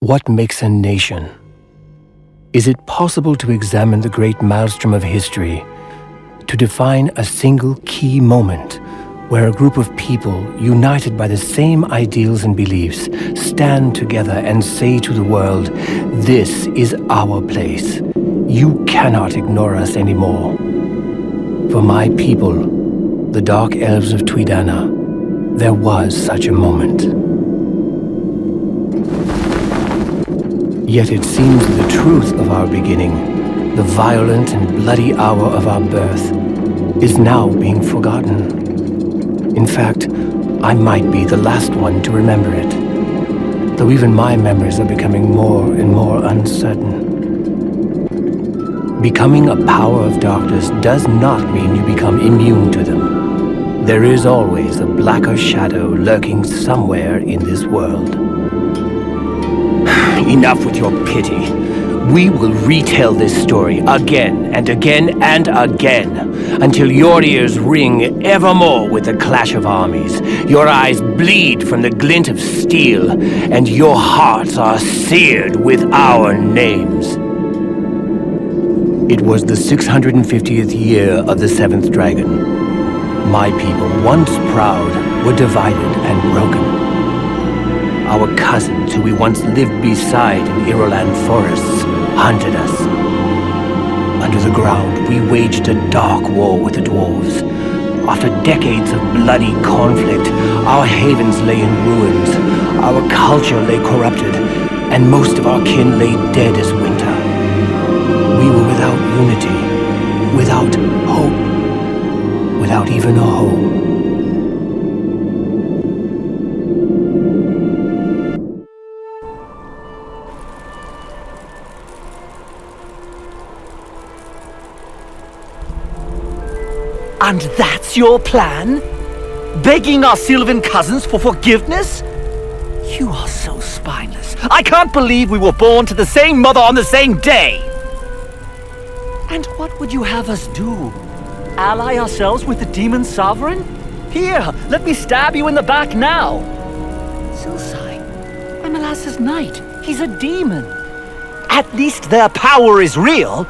What makes a nation? Is it possible to examine the great maelstrom of history, to define a single key moment where a group of people, united by the same ideals and beliefs, stand together and say to the world, "This is our place. You cannot ignore us anymore"? For my people, the Dark Elves of Tweedana, there was such a moment. Yet it seems the truth of our beginning, the violent and bloody hour of our birth, is now being forgotten. In fact, I might be the last one to remember it, though even my memories are becoming more and more uncertain. Becoming a power of darkness does not mean you become immune to them. There is always a blacker shadow lurking somewhere in this world. Enough with your pity. We will retell this story again and again and again, until your ears ring evermore with the clash of armies, your eyes bleed from the glint of steel, and your hearts are seared with our names. It was the 650th year of the 7th dragon. My people, once proud, were divided and broken. Our cousins, who we once lived beside in Erael forests, hunted us. Under the ground, we waged a dark war with the dwarves. After decades of bloody conflict, our havens lay in ruins, our culture lay corrupted, and most of our kin lay dead as winter. We were without unity, without hope, without even a home. And that's your plan? Begging our Sylvan cousins for forgiveness? You are so spineless. I can't believe we were born to the same mother on the same day! And what would you have us do? Ally ourselves with the Demon Sovereign? Here, let me stab you in the back now! Silsai, I'm Alas's knight. He's a demon. At least their power is real.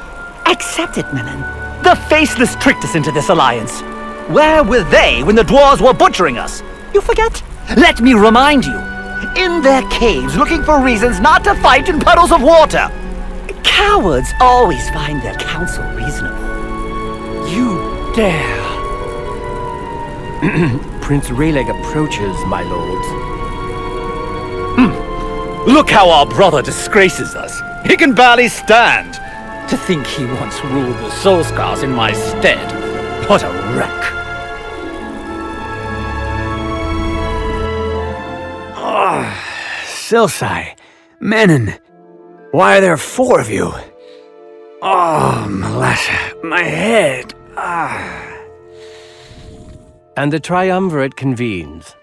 Accept it, Menon. The Faceless tricked us into this alliance. Where were they when the dwarves were butchering us? You forget? Let me remind you. In their caves looking for reasons not to fight in puddles of water. Cowards always find their counsel reasonable. You dare. Prince Raelag approaches, my lords. Look how our brother disgraces us. He can barely stand. To think he once ruled the Soulscars in my stead. What a wreck. Silsai, Menon, why are there 4 of you? Oh, Melissa, my head. And the triumvirate convenes.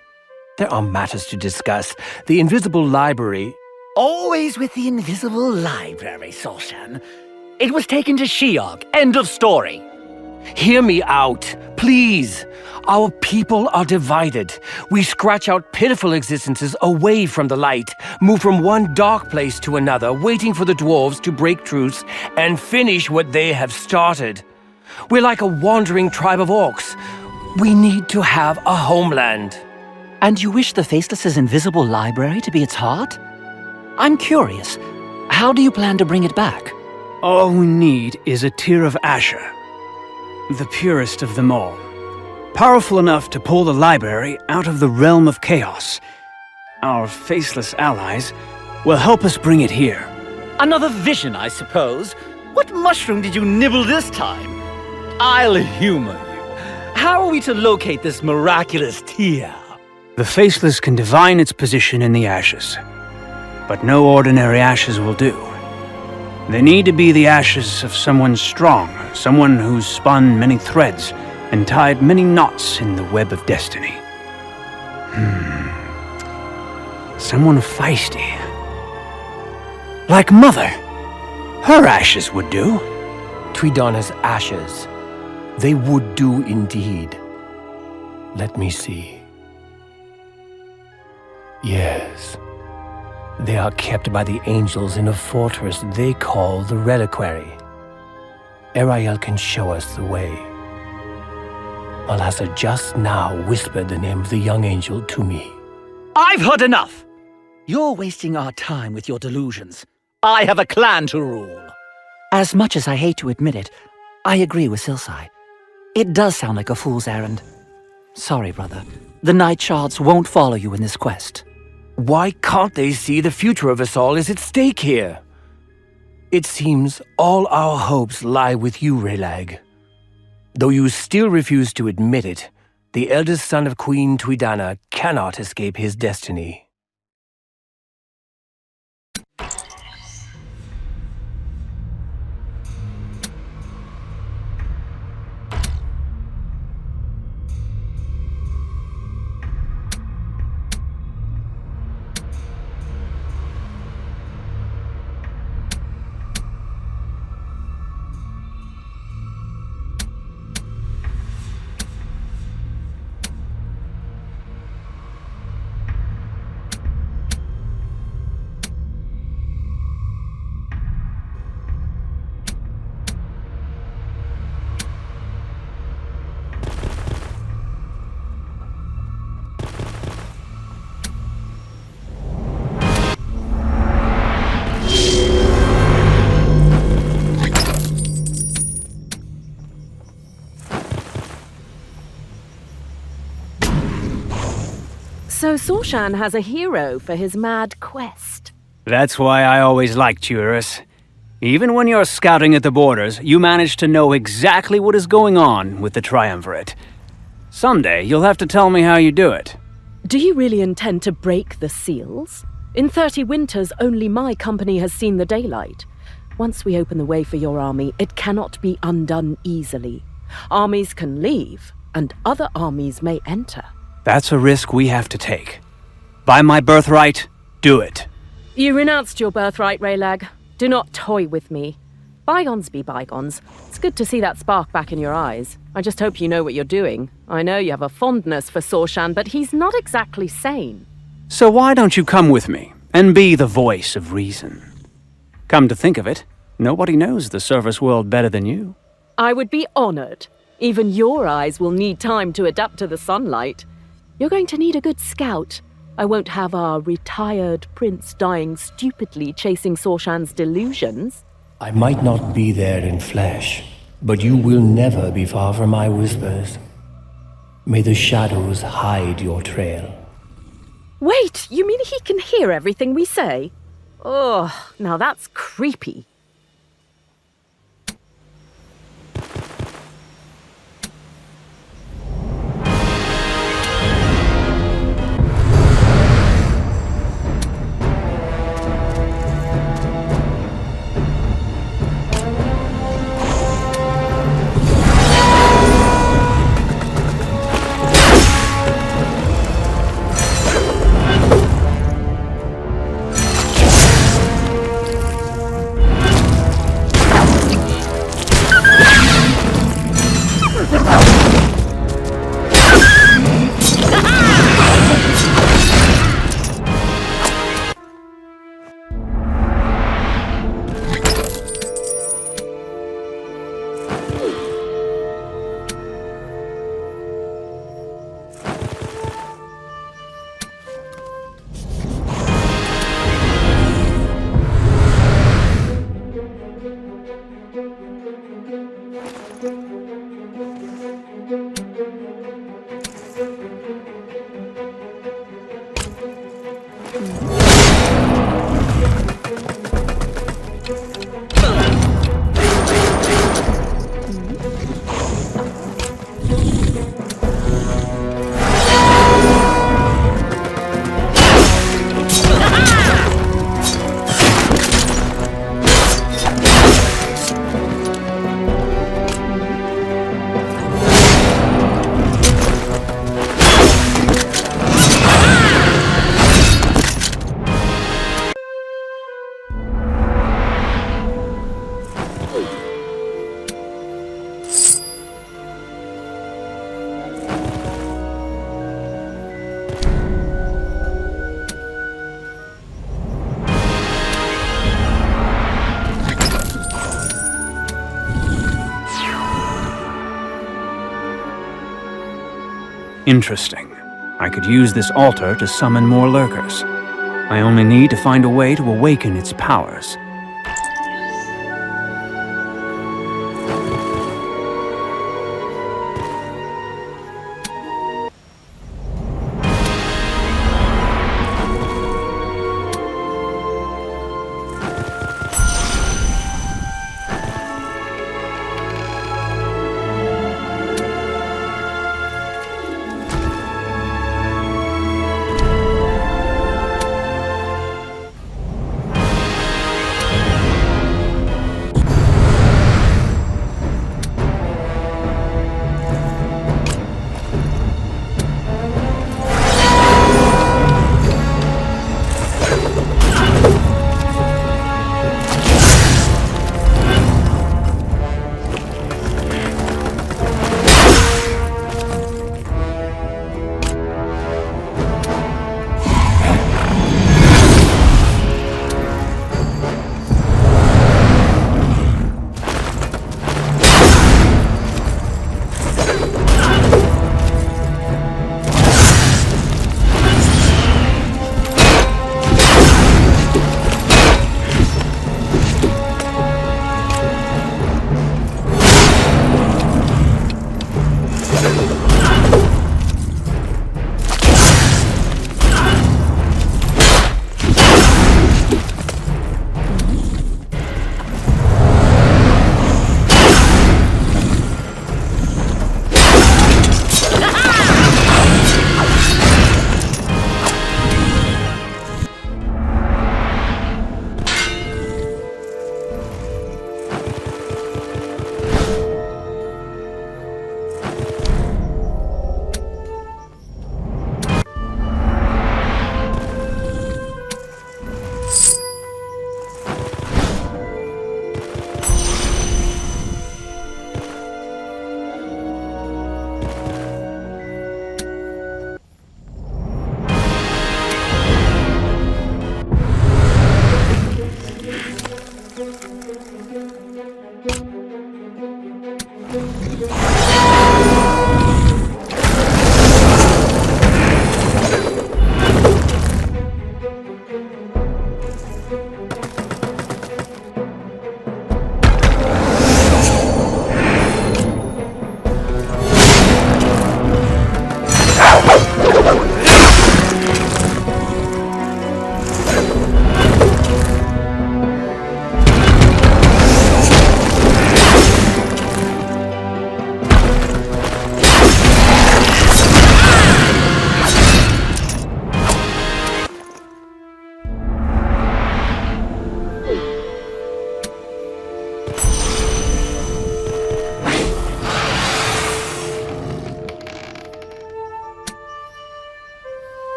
There are matters to discuss. The invisible library... Always with the invisible library, Solshan. It was taken to Sheog. End of story. Hear me out, please. Our people are divided. We scratch out pitiful existences away from the light, move from one dark place to another, waiting for the dwarves to break truce and finish what they have started. We're like a wandering tribe of orcs. We need to have a homeland. And you wish the Faceless's invisible library to be its heart? I'm curious. How do you plan to bring it back? All we need is a tear of Asher, the purest of them all. Powerful enough to pull the library out of the realm of chaos. Our faceless allies will help us bring it here. Another vision, I suppose. What mushroom did you nibble this time? I'll humor you. How are we to locate this miraculous tear? The faceless can divine its position in the ashes. But no ordinary ashes will do. They need to be the ashes of someone strong, someone who's spun many threads and tied many knots in the web of destiny. Someone feisty. Like Mother. Her ashes would do. Tweedana's ashes. They would do indeed. Let me see. Yes. They are kept by the angels in a fortress they call the Reliquary. Erael can show us the way. Alhassa just now whispered the name of the young angel to me. I've heard enough! You're wasting our time with your delusions. I have a clan to rule. As much as I hate to admit it, I agree with Silsai. It does sound like a fool's errand. Sorry, brother. The Night Shards won't follow you in this quest. Why can't they see the future of us all is at stake here? It seems all our hopes lie with you, Raelag. Though you still refuse to admit it, the eldest son of Queen Tuidana cannot escape his destiny. So Sorshan has a hero for his mad quest. That's why I always liked you, Eurus. Even when you're scouting at the borders, you manage to know exactly what is going on with the Triumvirate. Someday, you'll have to tell me how you do it. Do you really intend to break the seals? In 30 winters, only my company has seen the daylight. Once we open the way for your army, it cannot be undone easily. Armies can leave, and other armies may enter. That's a risk we have to take. By my birthright, do it. You renounced your birthright, Raelag. Do not toy with me. Bygones be bygones. It's good to see that spark back in your eyes. I just hope you know what you're doing. I know you have a fondness for Sorshan, but he's not exactly sane. So why don't you come with me, and be the voice of reason? Come to think of it, nobody knows the service world better than you. I would be honored. Even your eyes will need time to adapt to the sunlight. You're going to need a good scout. I won't have our retired prince dying stupidly chasing Sorshan's delusions. I might not be there in flesh, but you will never be far from my whispers. May the shadows hide your trail. Wait, you mean he can hear everything we say? Oh, now that's creepy. Interesting. I could use this altar to summon more lurkers. I only need to find a way to awaken its powers.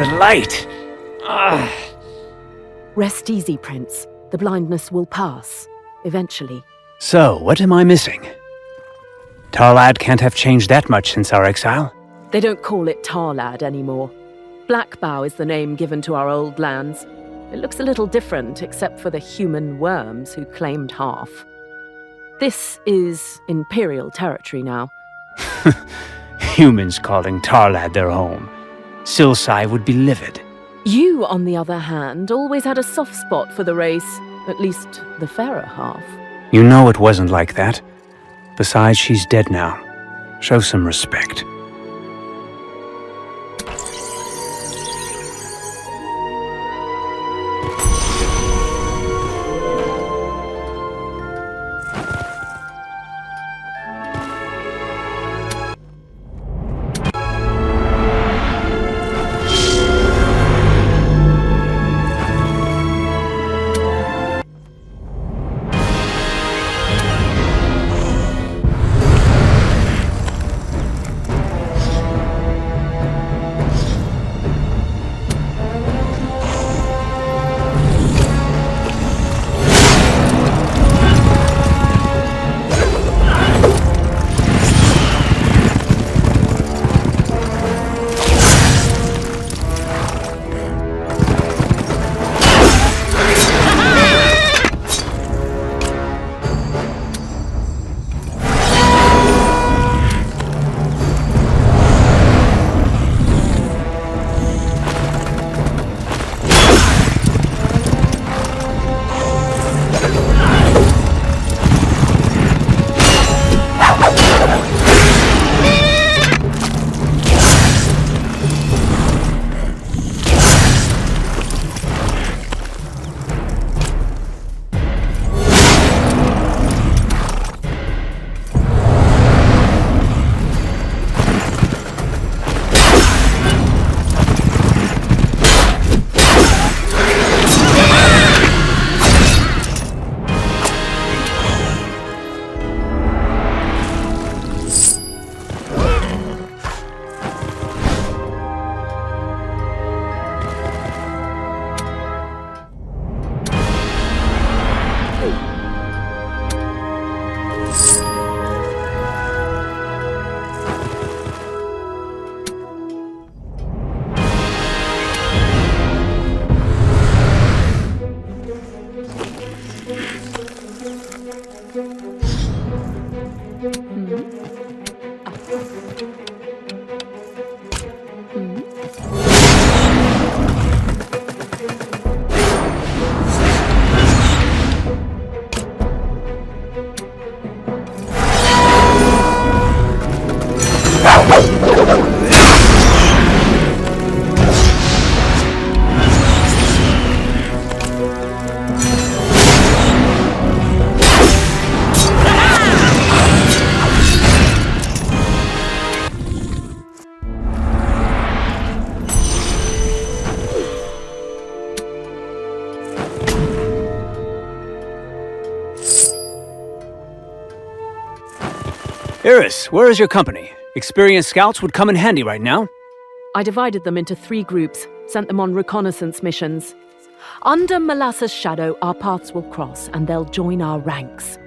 the light! Rest easy, Prince. The blindness will pass. Eventually. So, what am I missing? Tarlad can't have changed that much since our exile. They don't call it Tarlad anymore. Blackbow is the name given to our old lands. It looks a little different, except for the human worms who claimed half. This is Imperial territory now. Humans calling Tarlad their home. Silsai would be livid. You, on the other hand, always had a soft spot for the race. At least the fairer half. You know it wasn't like that. Besides, she's dead now. Show some respect. Iris, where is your company? Experienced scouts would come in handy right now. I divided them into 3 groups, sent them on reconnaissance missions. Under Malassa's shadow, our paths will cross, and they'll join our ranks.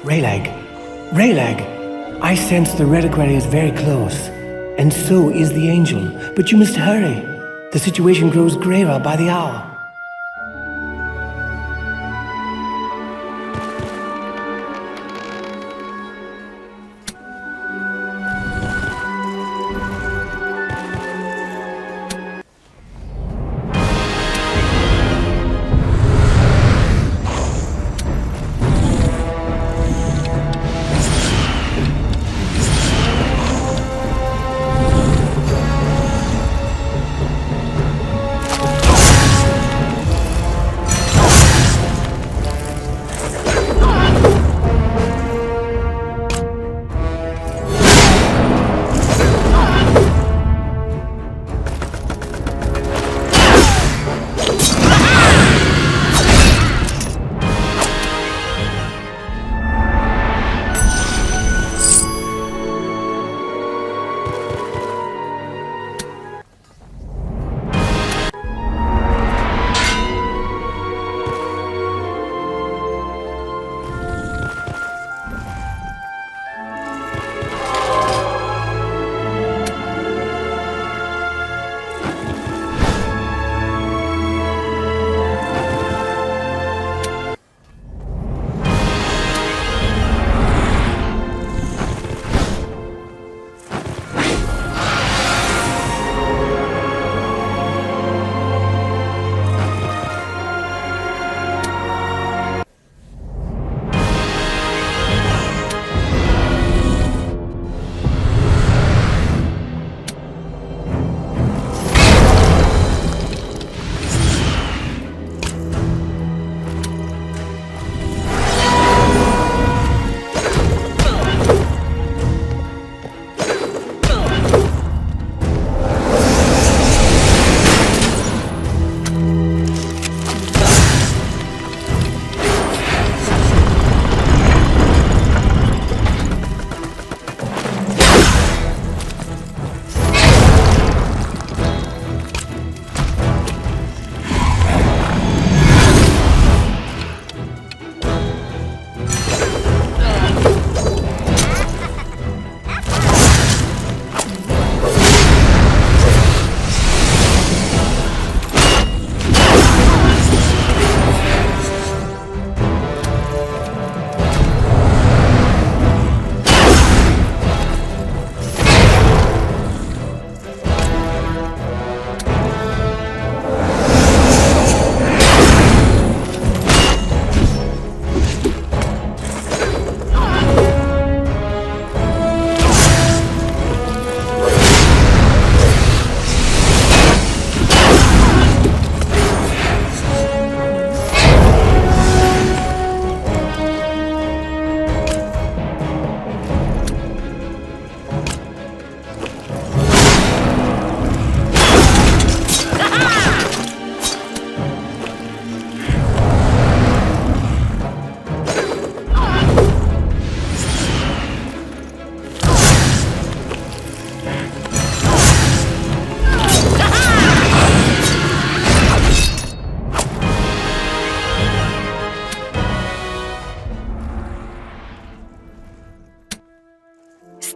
Raelag! Raelag! I sense the Reliquary is very close, and so is the Angel. But you must hurry. The situation grows graver by the hour.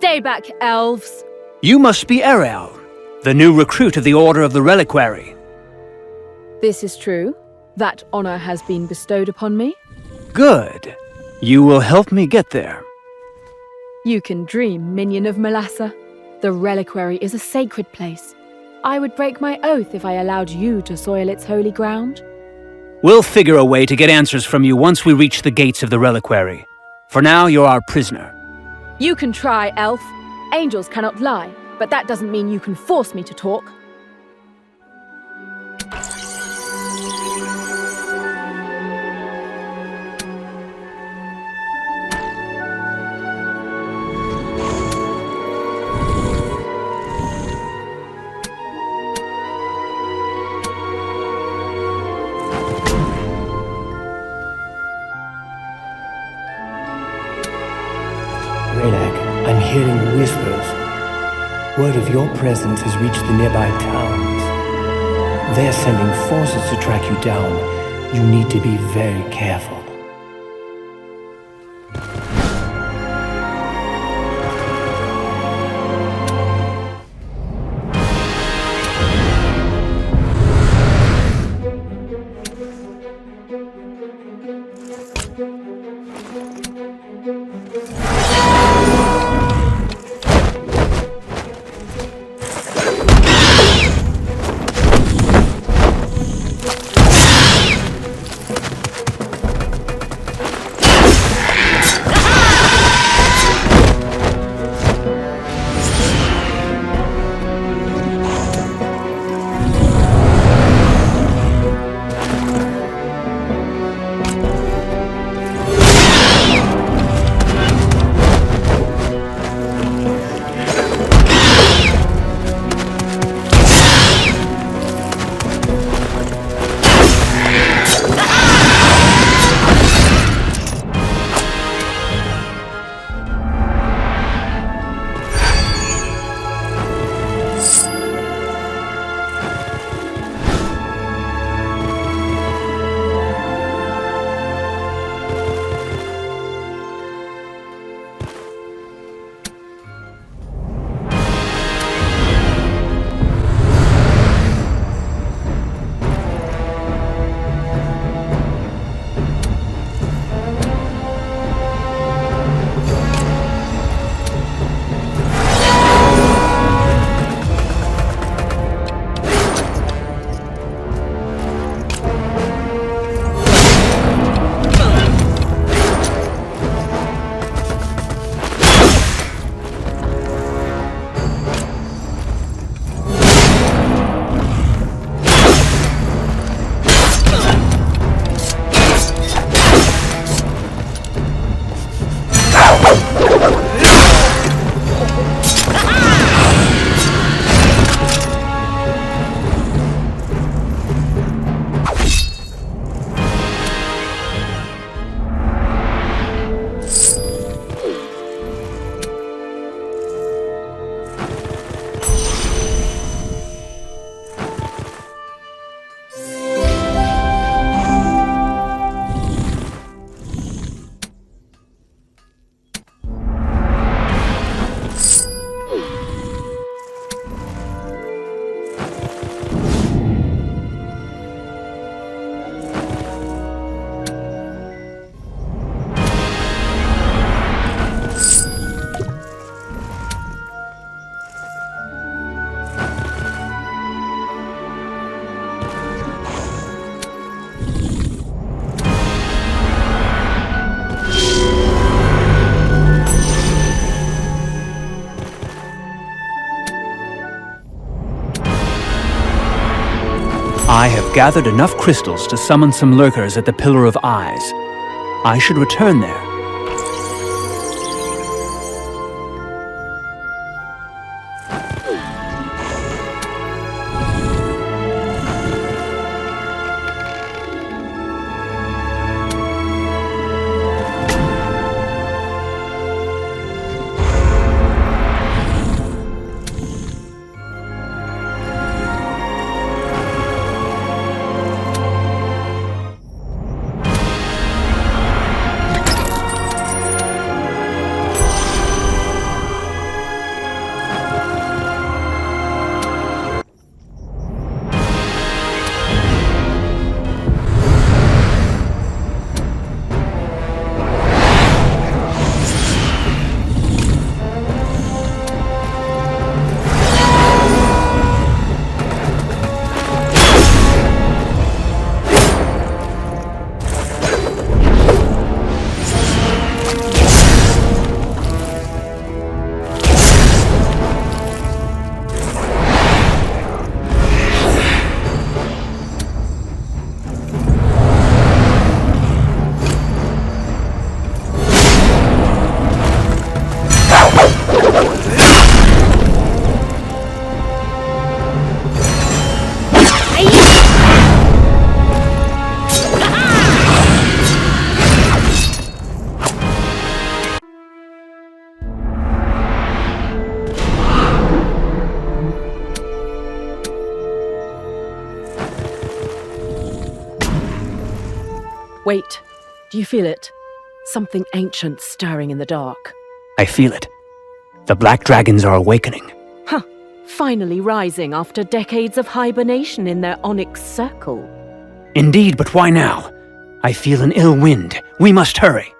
Stay back, elves. You must be Erael, the new recruit of the Order of the Reliquary. This is true. That honor has been bestowed upon me. Good. You will help me get there. You can dream, minion of Melassa. The Reliquary is a sacred place. I would break my oath if I allowed you to soil its holy ground. We'll figure a way to get answers from you once we reach the gates of the Reliquary. For now, you're our prisoner. You can try, Elf. Angels cannot lie, but that doesn't mean you can force me to talk. Raelag, I'm hearing whispers. Word of your presence has reached the nearby towns. They're sending forces to track you down. You need to be very careful. I have gathered enough crystals to summon some lurkers at the Pillar of Eyes. I should return there. Wait. Do you feel it? Something ancient stirring in the dark. I feel it. The black dragons are awakening. Huh. Finally rising after decades of hibernation in their onyx circle. Indeed, but why now? I feel an ill wind. We must hurry.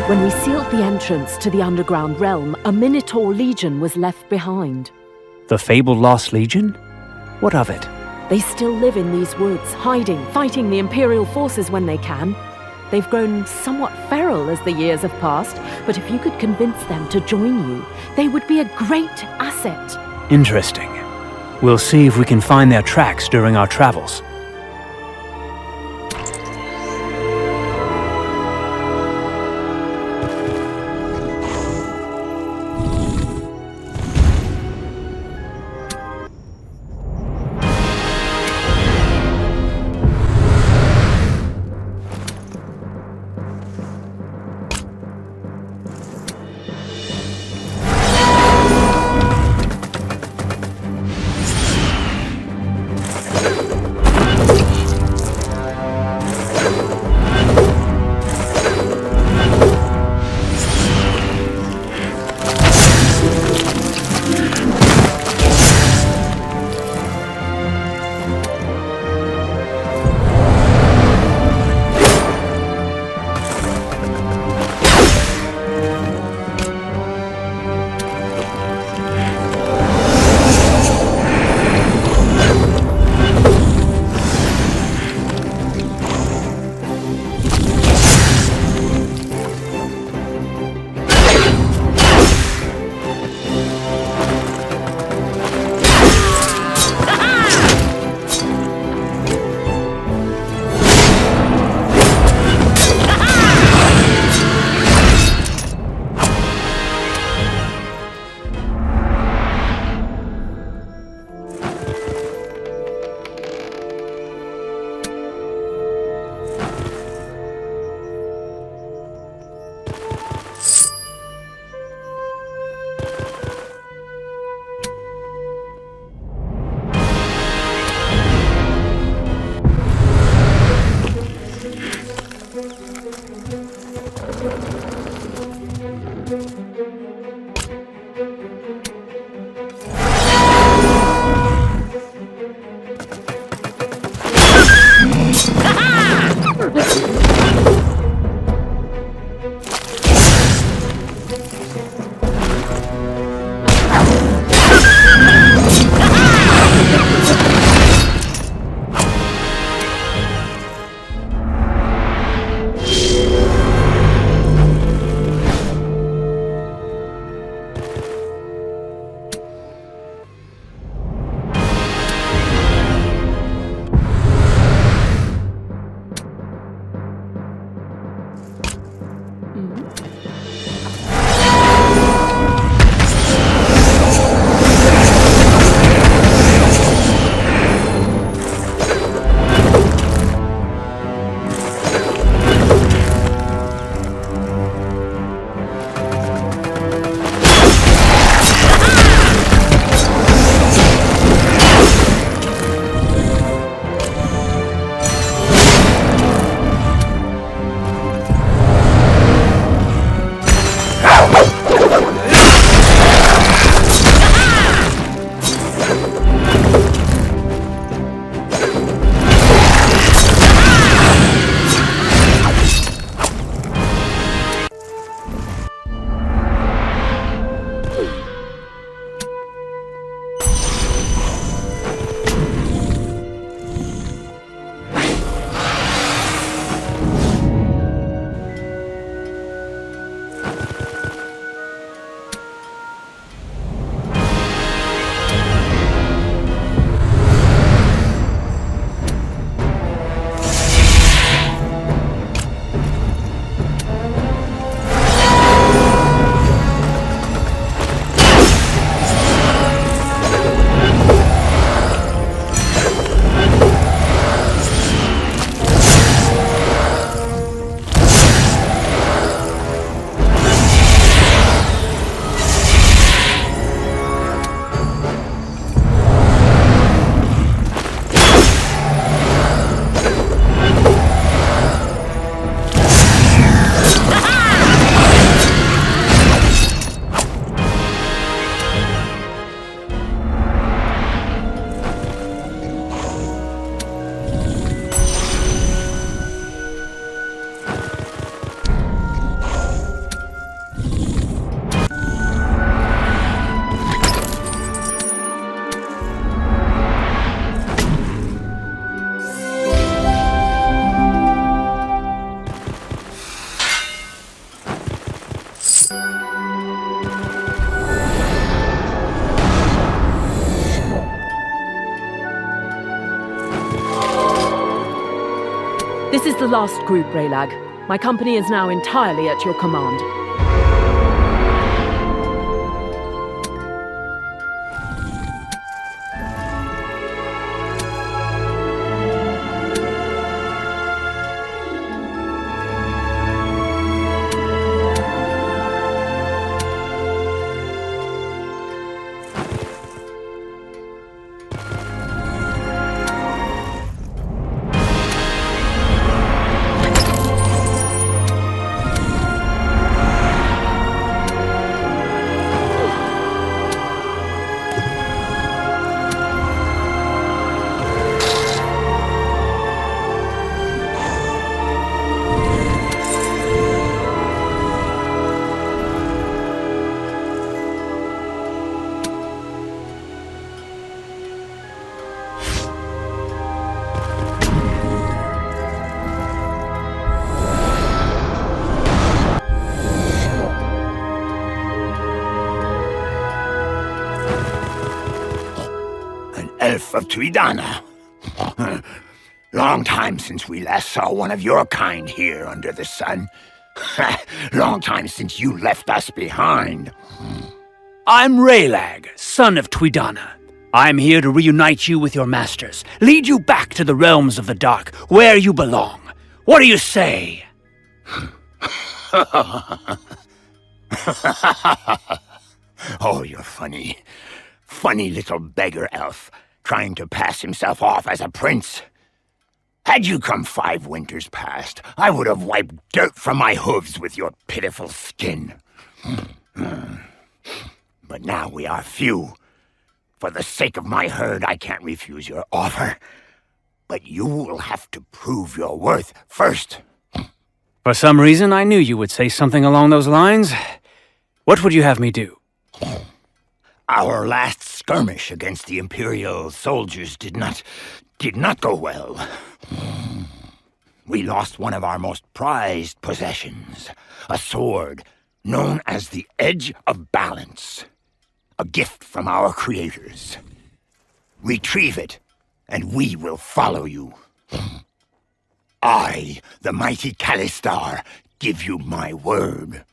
When we sealed the entrance to the underground realm, a Minotaur legion was left behind. The fabled Lost Legion? What of it? They still live in these woods, hiding, fighting the Imperial forces when they can. They've grown somewhat feral as the years have passed, but if you could convince them to join you, they would be a great asset. Interesting. We'll see if we can find their tracks during our travels. the last group, Raelag. My company is now entirely at your command. Elf of Tuidana. Long time since we last saw one of your kind here under the sun. Long time since you left us behind. I'm Raelag, son of Tuidana. I'm here to reunite you with your masters, lead you back to the realms of the dark, where you belong. What do you say? Oh, you're funny. Funny little beggar elf, trying to pass himself off as a prince. Had you come 5 winters past, I would have wiped dirt from my hooves with your pitiful skin. But now we are few. For the sake of my herd, I can't refuse your offer. But you will have to prove your worth first. For some reason, I knew you would say something along those lines. What would you have me do? Our last skirmish against the Imperial soldiers did not go well. We lost one of our most prized possessions, a sword known as the Edge of Balance, a gift from our creators. Retrieve it, and we will follow you. I, the mighty Kalistar, give you my word.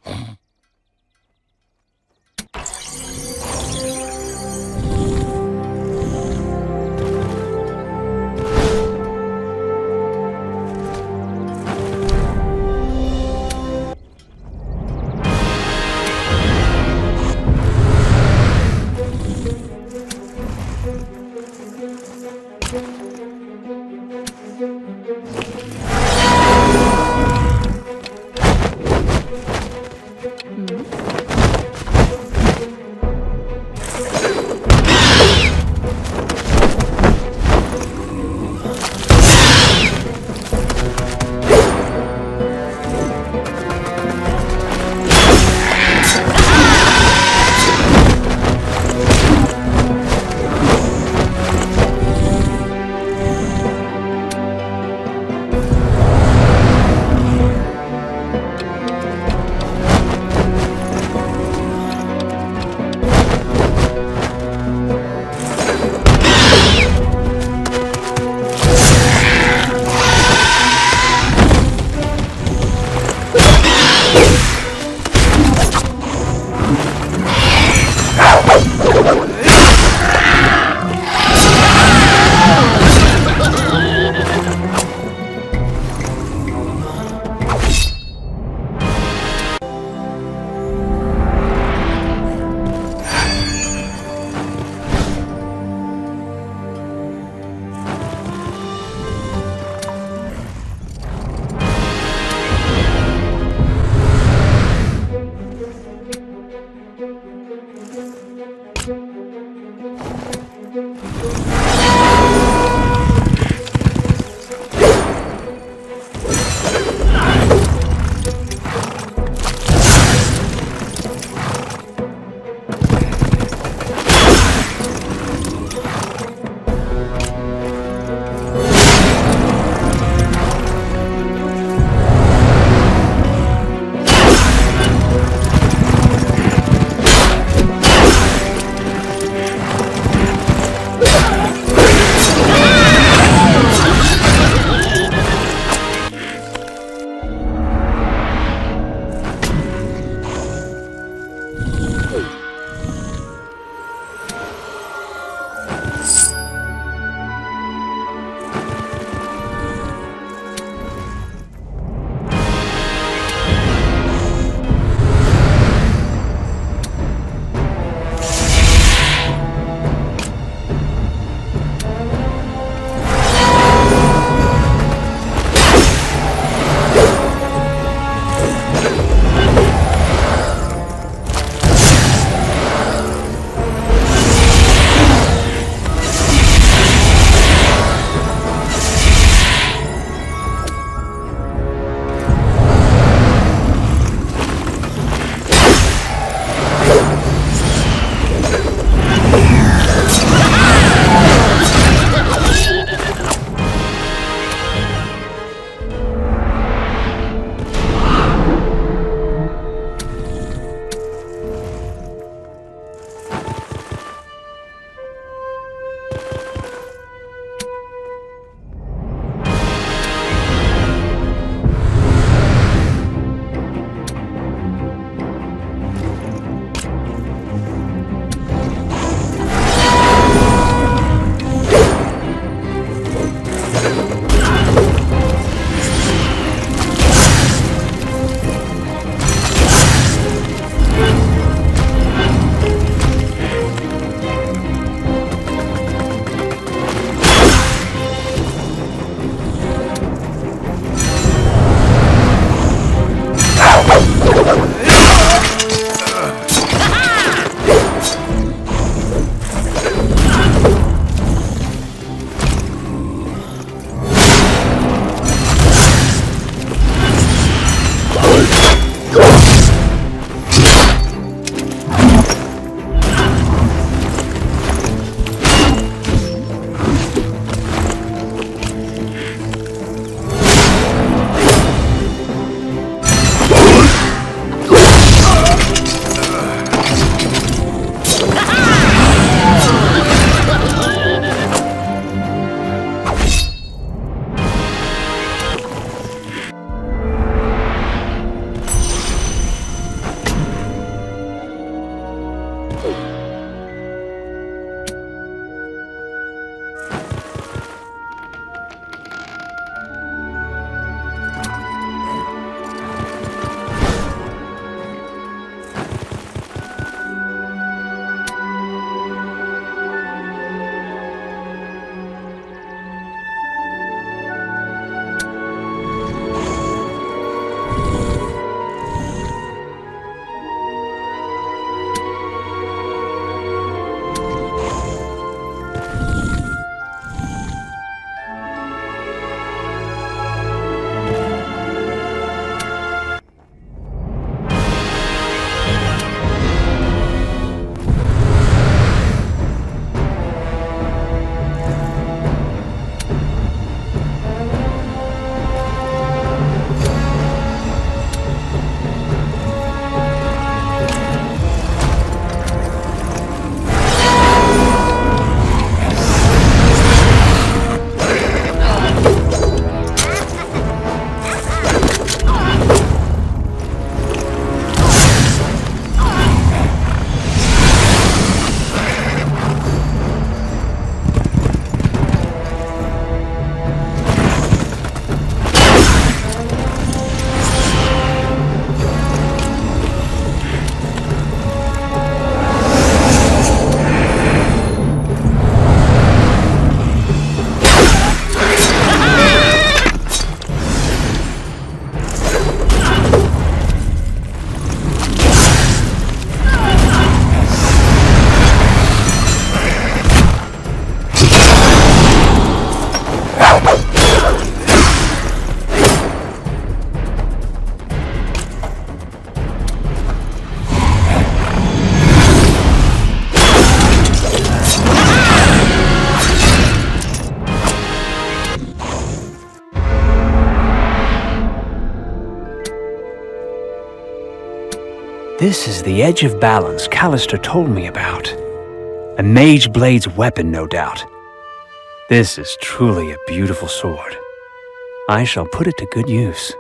This is the edge of balance Callister told me about. A mage blade's weapon, no doubt. This is truly a beautiful sword. I shall put it to good use.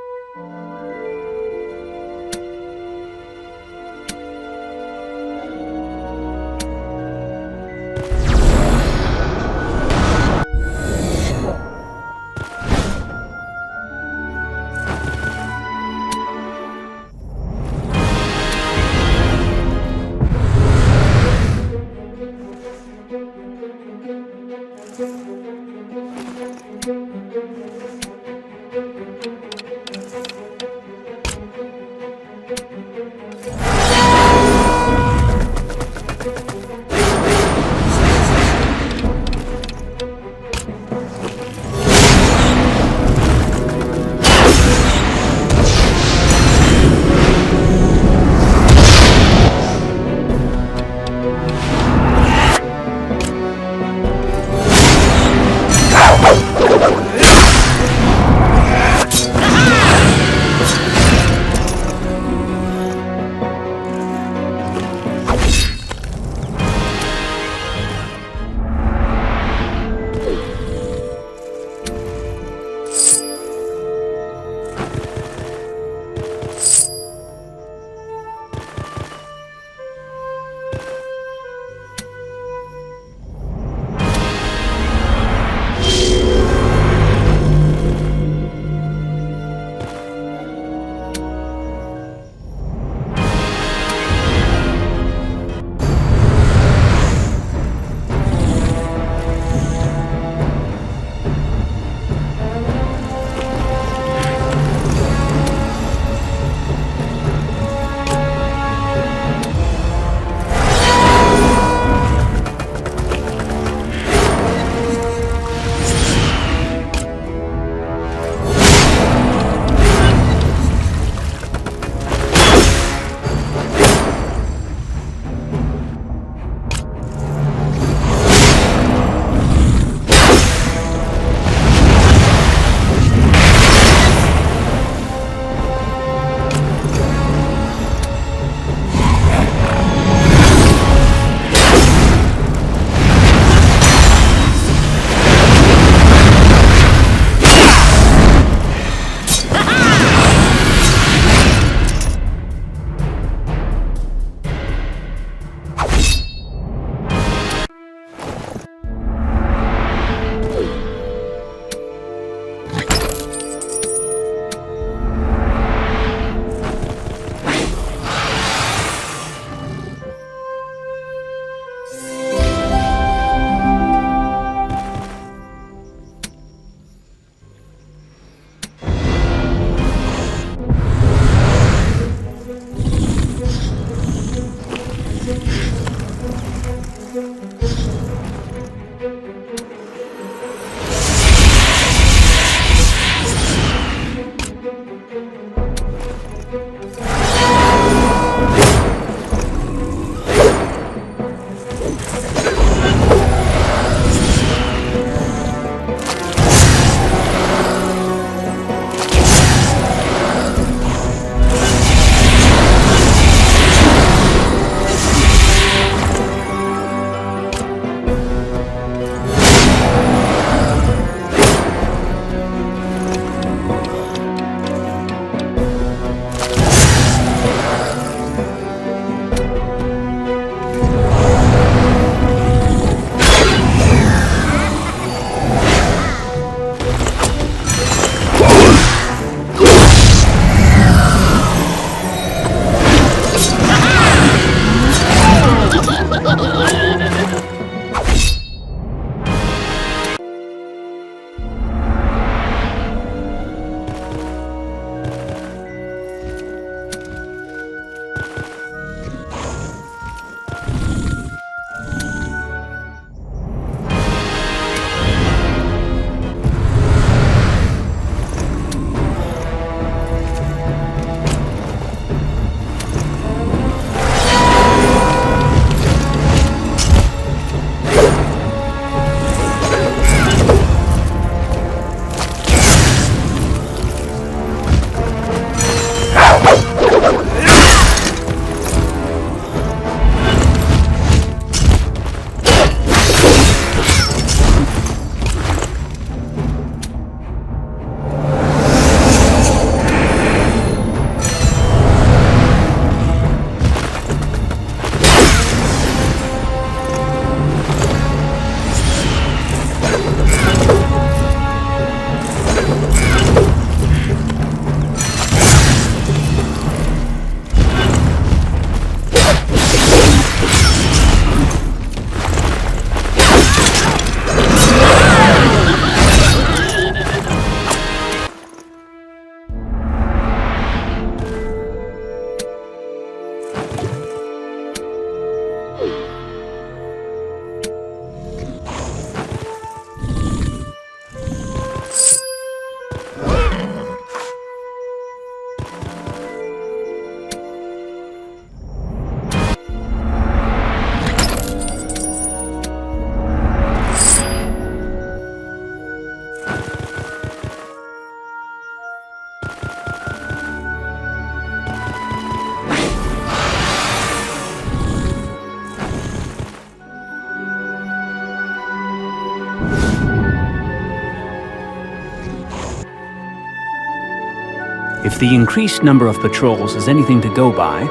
If the increased number of patrols is anything to go by,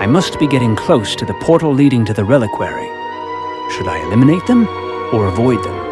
I must be getting close to the portal leading to the Reliquary. Should I eliminate them or avoid them?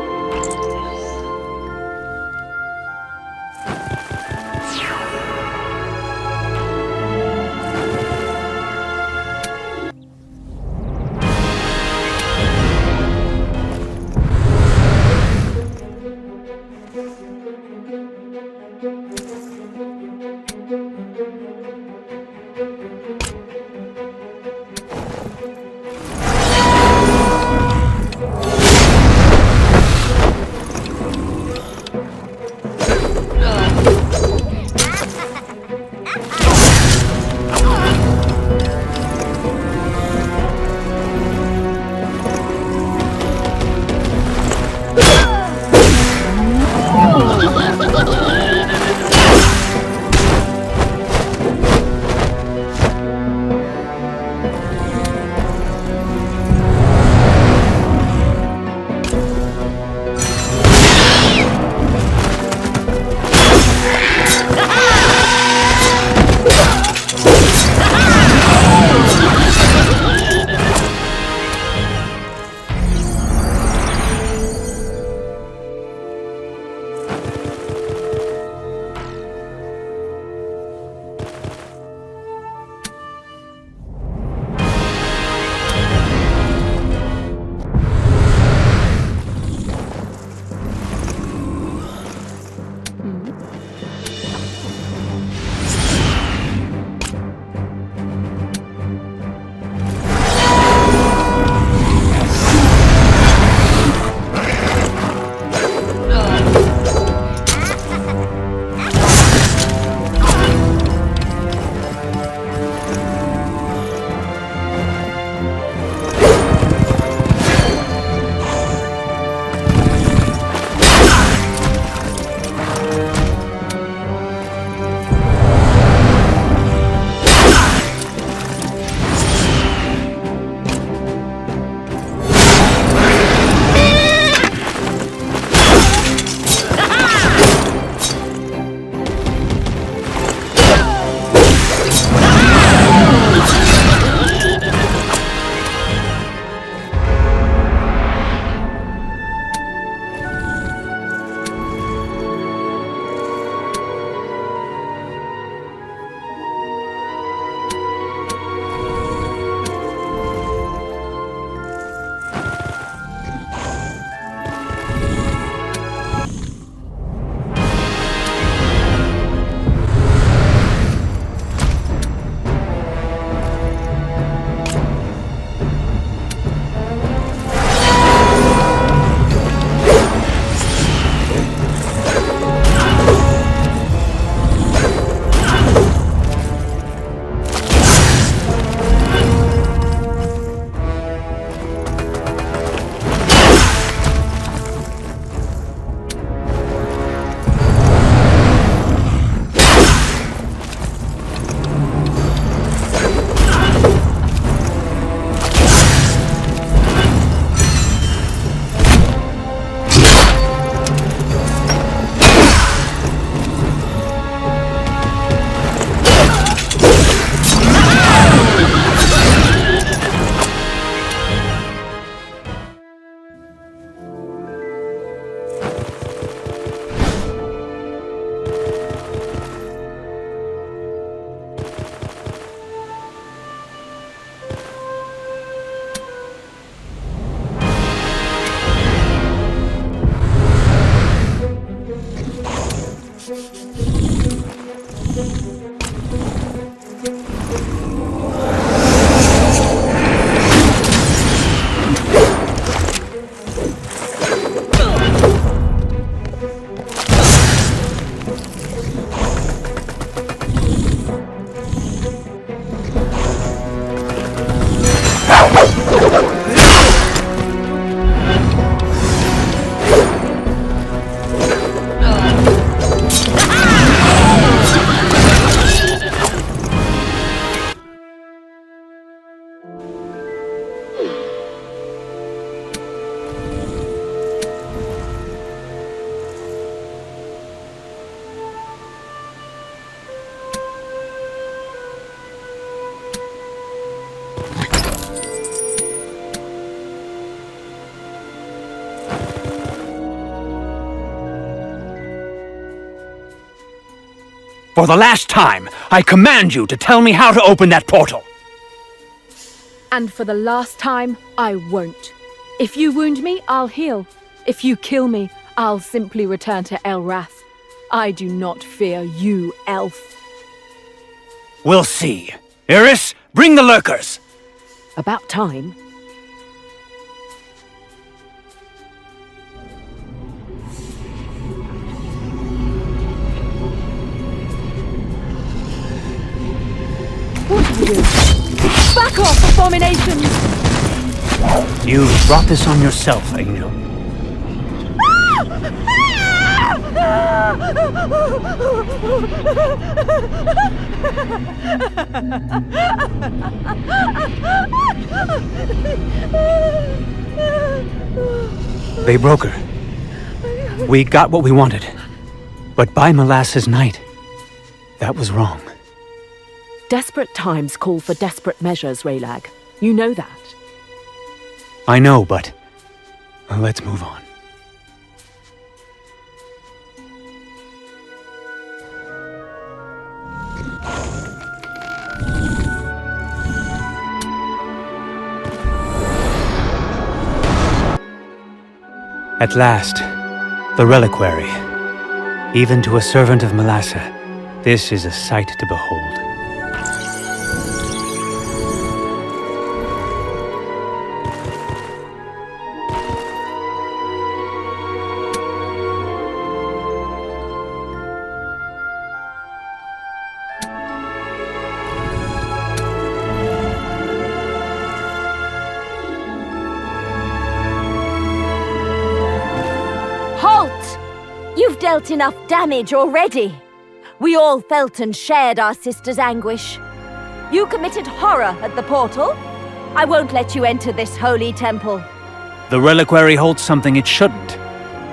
For the last time, I command you to tell me how to open that portal. And for the last time, I won't. If you wound me, I'll heal. If you kill me, I'll simply return to Elrath. I do not fear you, elf. We'll see. Iris, bring the lurkers! About time. What are you doing? Back off, abominations! You brought this on yourself, Angel. They broke her. We got what we wanted. But by Molasses Night, that was wrong. Desperate times call for desperate measures, Raelag. You know that. I know, but let's move on. At last, the Reliquary. Even to a servant of Melassa, this is a sight to behold. You've dealt enough damage already. We all felt and shared our sister's anguish. You committed horror at the portal. I won't let you enter this holy temple. The Reliquary holds something it shouldn't.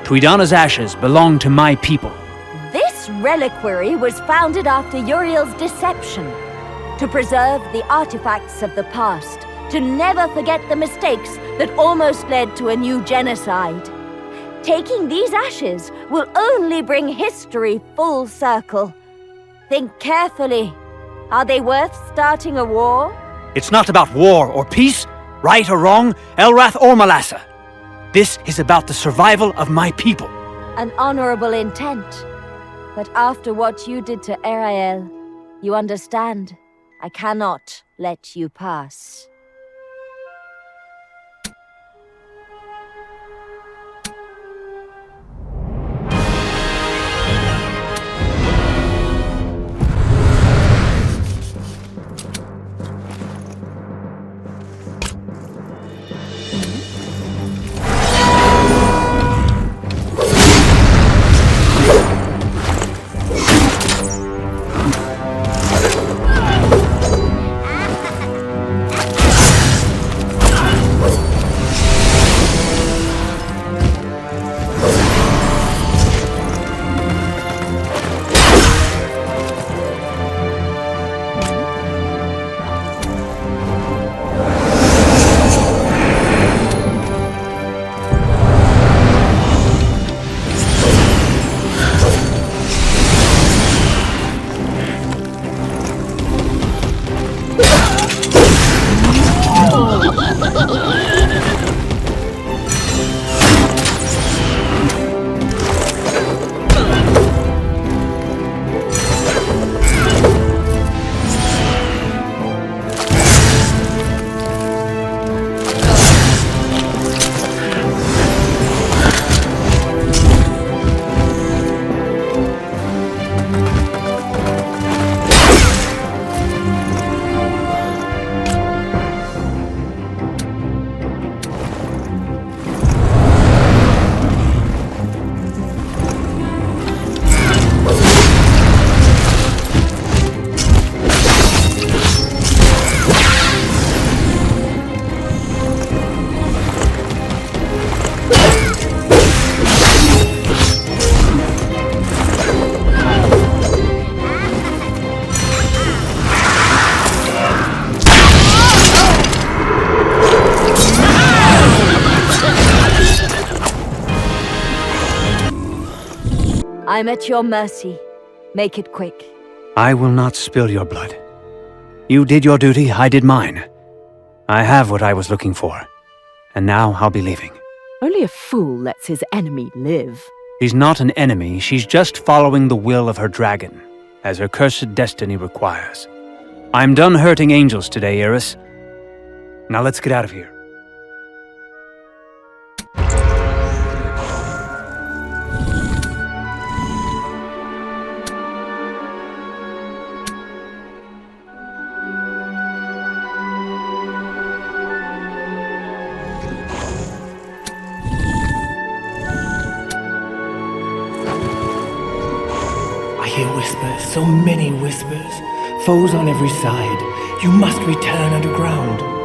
Tuidana's ashes belong to my people. This reliquary was founded after Uriel's deception. To preserve the artifacts of the past. To never forget the mistakes that almost led to a new genocide. Taking these ashes will only bring history full circle. Think carefully. Are they worth starting a war? It's not about war or peace, right or wrong, Elrath or Melassa. This is about the survival of my people. An honorable intent. But after what you did to Erael, you understand. I cannot let you pass. I'm at your mercy. Make it quick. I will not spill your blood. You did your duty, I did mine. I have what I was looking for. And now I'll be leaving. Only a fool lets his enemy live. She's not an enemy, she's just following the will of her dragon, as her cursed destiny requires. I'm done hurting angels today, Iris. Now let's get out of here. I hear whispers, so many whispers. Foes on every side. You must return underground.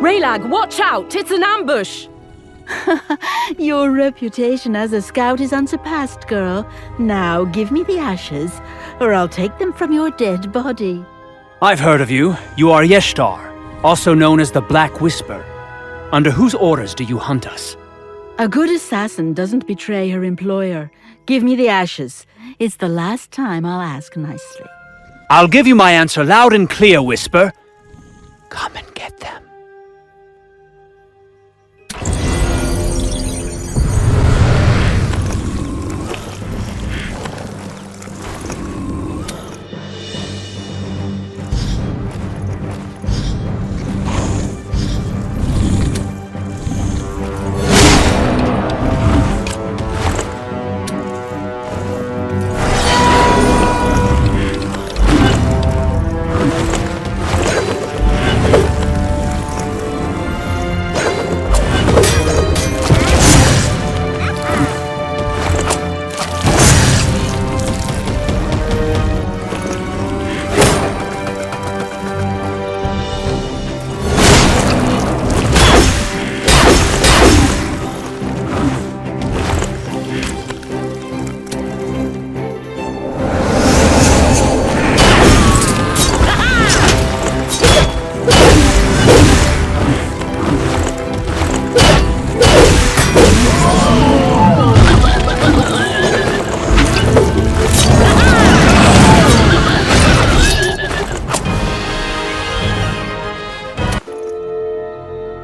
Raelag, watch out! It's an ambush! Your reputation as a scout is unsurpassed, girl. Now give me the ashes, or I'll take them from your dead body. I've heard of you. You are Yeshtar, also known as the Black Whisper. Under whose orders do you hunt us? A good assassin doesn't betray her employer. Give me the ashes. It's the last time I'll ask nicely. I'll give you my answer loud and clear, Whisper. Come and get them.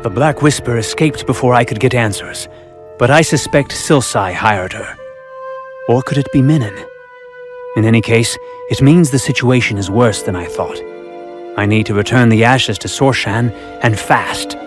The Black Whisper escaped before I could get answers, but I suspect Silsai hired her. Or could it be Minin? In any case, it means the situation is worse than I thought. I need to return the ashes to Sorshan, and fast.